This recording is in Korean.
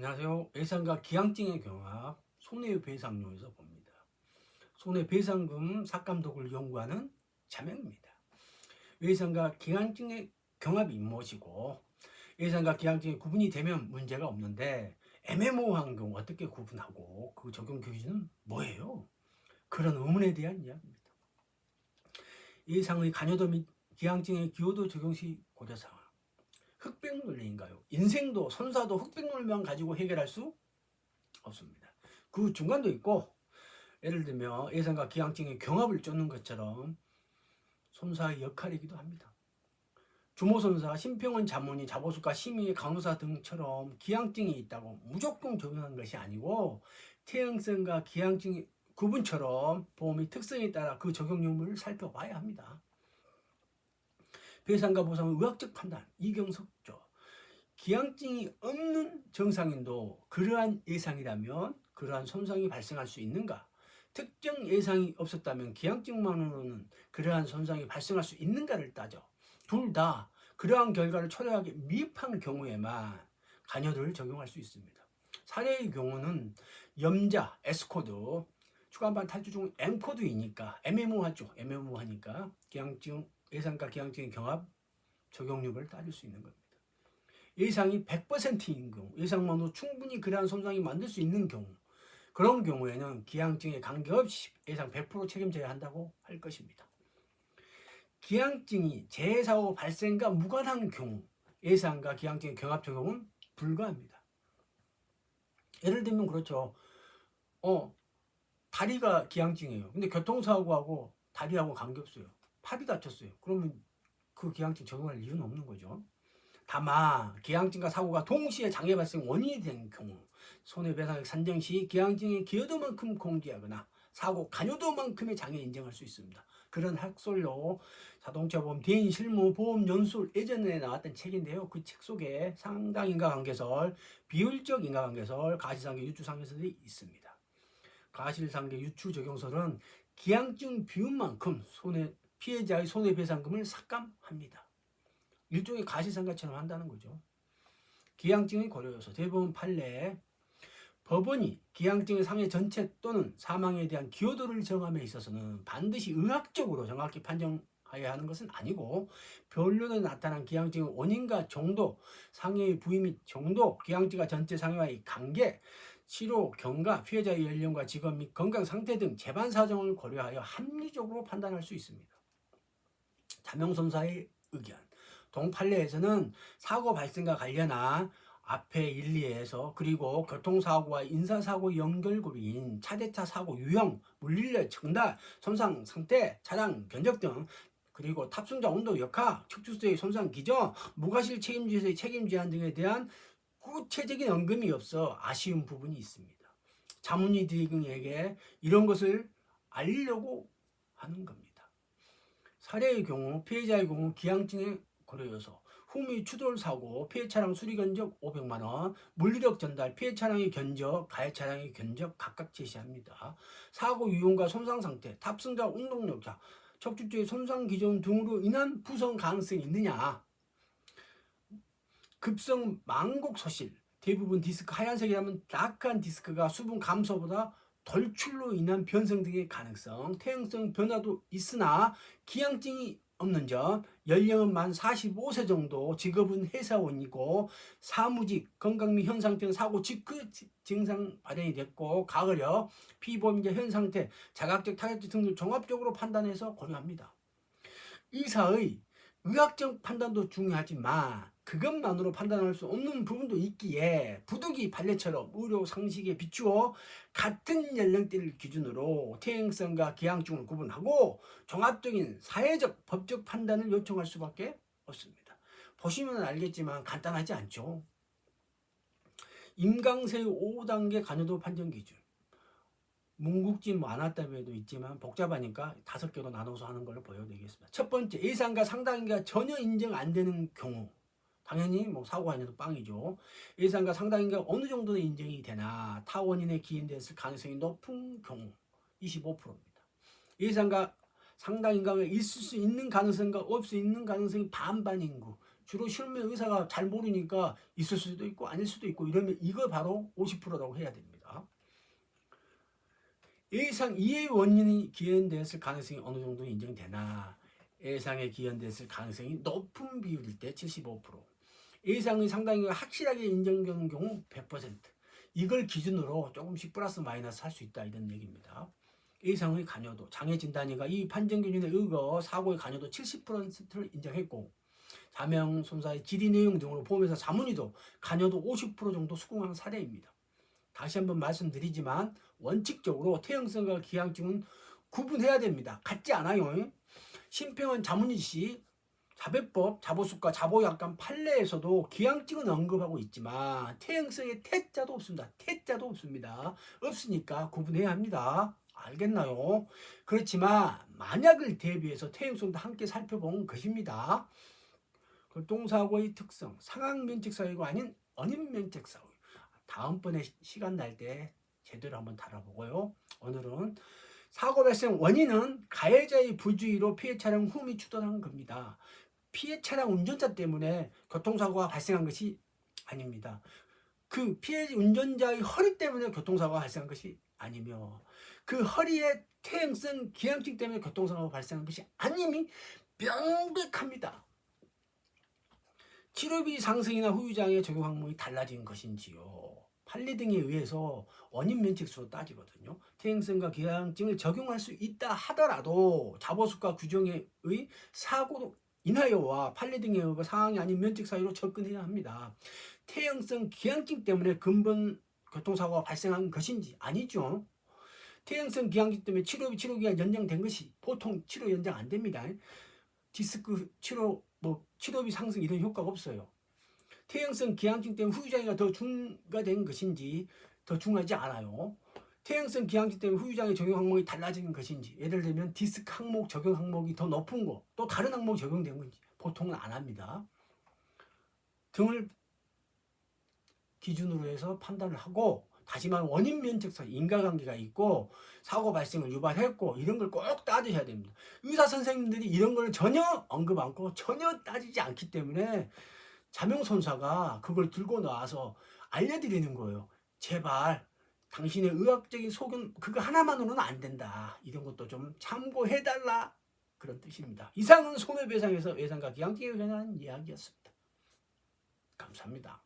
안녕하세요. 예상과 기항증의 경합 손해배상료에서 봅니다. 손해배상금 삭감독을 연구하는 자명입니다. 예상과 기항증의 경합이 무엇이고 예상과 기항증의 구분이 되면 문제가 없는데 애매모호한 경우 어떻게 구분하고 그 적용 기준은 뭐예요? 그런 의문에 대한 이야기입니다. 예상의 간여도 및 기항증의 기여도 적용 시 고려사항. 흑백 논리인가요? 인생도 선사도 흑백 논리만 가지고 해결할 수 없습니다. 그 중간도 있고, 예를 들면 예상과 기항증의 경합을 쫓는 것처럼 손사의 역할이기도 합니다. 주모손사, 심평원 자문이 자보수과 심의, 간호사 등처럼 기항증이 있다고 무조건 적용하는 것이 아니고 퇴행성과 기항증의 구분처럼 보험의 특성에 따라 그 적용 여부를 살펴봐야 합니다. 배상과 보상의 의학적 판단, 이경석조. 기항증이 없는 정상인도 그러한 예상이라면 그러한 손상이 발생할 수 있는가? 특정 예상이 없었다면 기항증만으로는 그러한 손상이 발생할 수 있는가를 따져 둘 다 그러한 결과를 초래하게 미흡한 경우에만 간여도를 적용할 수 있습니다. 사례의 경우는 염자, S코드, 추가반 탈주 중 M코드이니까 애매모호하니까 기항증, 예상과 기항증의 경합 적용률을 따질 수 있는 겁니다. 예상이 100%인 경우, 예상만으로 충분히 그러한 손상이 만들 수 있는 경우, 그런 경우에는 기항증에 관계없이 예상 100% 책임져야 한다고 할 것입니다. 기항증이 재해사고 발생과 무관한 경우, 예상과 기항증의 경합 적용은 불가합니다. 예를 들면 그렇죠. 다리가 기항증이에요. 근데 교통사고하고 다리하고 관계없어요. 팔이 다쳤어요. 그러면 그 기항증 적용할 이유는 없는 거죠. 다만 기항증과 사고가 동시에 장애 발생 원인이 된 경우 손해배상액 산정 시 기항증의 기여도만큼 공제하거나 사고 간여도만큼의 장애 인정할 수 있습니다. 그런 학설로 자동차보험 대인 실무 보험 연술 예전에 나왔던 책인데요. 그 책 속에 상당인과관계설, 비율적 인과관계설, 가시상계 유추상계설이 있습니다. 가실상계 유추 적용설은 기항증 비율만큼 피해자의 손해배상금을 삭감합니다. 일종의 가시상가처럼 한다는 거죠. 기항증의 고려요소 대법원 판례 법원이 기항증의 상해 전체 또는 사망에 대한 기여도를 정함에 있어서는 반드시 의학적으로 정확히 판정해야 하는 것은 아니고 변론에 나타난 기항증의 원인과 정도, 상해의 부위 및 정도, 기항증과 전체 상해와의 관계, 치료, 경과, 피해자의 연령과 직업 및 건강 상태 등 재반 사정을 고려하여 합리적으로 판단할 수 있습니다. 자명선사의 의견 동판례에서는 사고 발생과 관련한 앞에 1, 2에서 그리고 교통사고와 인사사고 연결고리인 차대차 사고 유형, 물리력, 정달, 손상 상태, 차량 견적 등 그리고 탑승자 온도 역학, 척추수의 손상 기전, 무과실 책임지에서의 책임 제한 등에 대한 구체적인 언급이 없어 아쉬운 부분이 있습니다. 자문의 등에게 이런 것을 알리려고 하는 겁니다. 사례의 경우 피해자의 경우 기항증의 고려요소 후미 추돌 사고 피해 차량 수리 견적 500만 원, 물리력 전달 피해 차량의 견적, 가해 차량의 견적 각각 제시합니다. 사고 유형과 손상 상태, 탑승자 운동력자, 척추뼈의 손상 기전 등으로 인한 부상 가능성이 있느냐, 급성 망곡 소실, 대부분 디스크 하얀색이라면 약한 디스크가 수분 감소보다 덜출로 인한 변성 등의 가능성, 퇴행성 변화도 있으나 기항증이 없는 점, 연령은 만 45세 정도, 직업은 회사원이고 사무직, 건강 및 현 상태는 사고 직후 증상 발현이 됐고 가거력, 피보험자 현 상태, 자각적 타격적 등을 종합적으로 판단해서 고려합니다. 의사의 의학적 판단도 중요하지만 그것만으로 판단할 수 없는 부분도 있기에 부득이 판례처럼 의료 상식에 비추어 같은 연령대를 기준으로 퇴행성과 기항증을 구분하고 종합적인 사회적 법적 판단을 요청할 수밖에 없습니다. 보시면 알겠지만 간단하지 않죠. 임강세 5단계 간여도 판정 기준 문국진 안왔다에도 있지만 복잡하니까 5개로 나눠서 하는 걸로 보여드리겠습니다. 첫 번째, 예상과 상당인가 전혀 인정 안 되는 경우, 당연히 사고가 아니어도 빵이죠. 예상과 상당인가 어느 정도는 인정이 되나 타 원인에 기인됐을 가능성이 높은 경우 25%입니다. 예상과 상당인가가 있을 수 있는 가능성과 없을 수 있는 가능성이 반반인 구 주로 실무 의사가 잘 모르니까 있을 수도 있고 아닐 수도 있고 이러면 이거 바로 50%라고 해야 됩니다. 예상 이해 원인이 기현되었을 가능성이 어느 정도 인정되나 예상에 기현됐을 가능성이 높은 비율일 때 75%, 예상의 상당히가 확실하게 인정되는 경우 100%, 이걸 기준으로 조금씩 플러스 마이너스 할 수 있다 이런 얘기입니다. 예상의 관여도, 장애 진단위가 이 판정 기준에 의거 사고의 관여도 70%를 인정했고 사명 손사의 질의 내용 등으로 포함해서 자문위도 관여도 50% 정도 수긍한 사례입니다. 다시 한번 말씀드리지만 원칙적으로 퇴행성과 기항증은 구분해야 됩니다. 같지 않아요. 심평원 자문위 시 자배법, 자보수과, 자보약관 판례에서도 기항증은 언급하고 있지만 퇴행성의 태자도 없습니다. 태자도 없습니다. 없으니까 구분해야 합니다. 알겠나요? 그렇지만 만약을 대비해서 퇴행성도 함께 살펴본 것입니다. 교통사고의 특성, 상황면책사고가 아닌 언인면책사고. 다음번에 시간 날 때 제대로 한번 다뤄보고요. 오늘은 사고 발생 원인은 가해자의 부주의로 피해 차량 후미 추돌한 겁니다. 피해 차량 운전자 때문에 교통사고가 발생한 것이 아닙니다. 그 피해 운전자의 허리 때문에 교통사고가 발생한 것이 아니며 그 허리의 퇴행성 기항증 때문에 교통사고가 발생한 것이 아님이 명백합니다. 치료비 상승이나 후유장애 적용 항목이 달라진 것인지요. 판례 등에 의해서 원인 면책수로 따지거든요. 퇴행성과 기항증을 적용할 수 있다 하더라도 자보수과 규정에 의 사고로 인하여와 판례 등에 의해 상황이 아닌 면책 사유로 접근해야 합니다. 퇴행성 기항증 때문에 근본 교통사고가 발생한 것인지 아니죠. 퇴행성 기항증 때문에 치료기간 연장된 것이 보통 치료 연장 안 됩니다. 디스크 치료 치료비 상승 이런 효과가 없어요. 퇴행성 기항증 때문에 후유장애가 더 중과된 것인지 더 중하지 않아요. 퇴행성 기항증 때문에 후유장애 적용 항목이 달라진 것인지, 예를 들면 디스크 항목 적용 항목이 더 높은 거, 또 다른 항목이 적용된 건지 보통은 안 합니다. 등을 기준으로 해서 판단을 하고, 다시 말하면 원인 면책상 인과관계가 있고 사고 발생을 유발했고 이런 걸 꼭 따지셔야 됩니다. 의사 선생님들이 이런 걸 전혀 언급 않고 전혀 따지지 않기 때문에 자명선사가 그걸 들고 나와서 알려드리는 거예요. 제발 당신의 의학적인 소견 그거 하나만으로는 안 된다. 이런 것도 좀 참고해달라. 그런 뜻입니다. 이상은 손해배상에서 외상과 기항증에 관한 이야기였습니다. 감사합니다.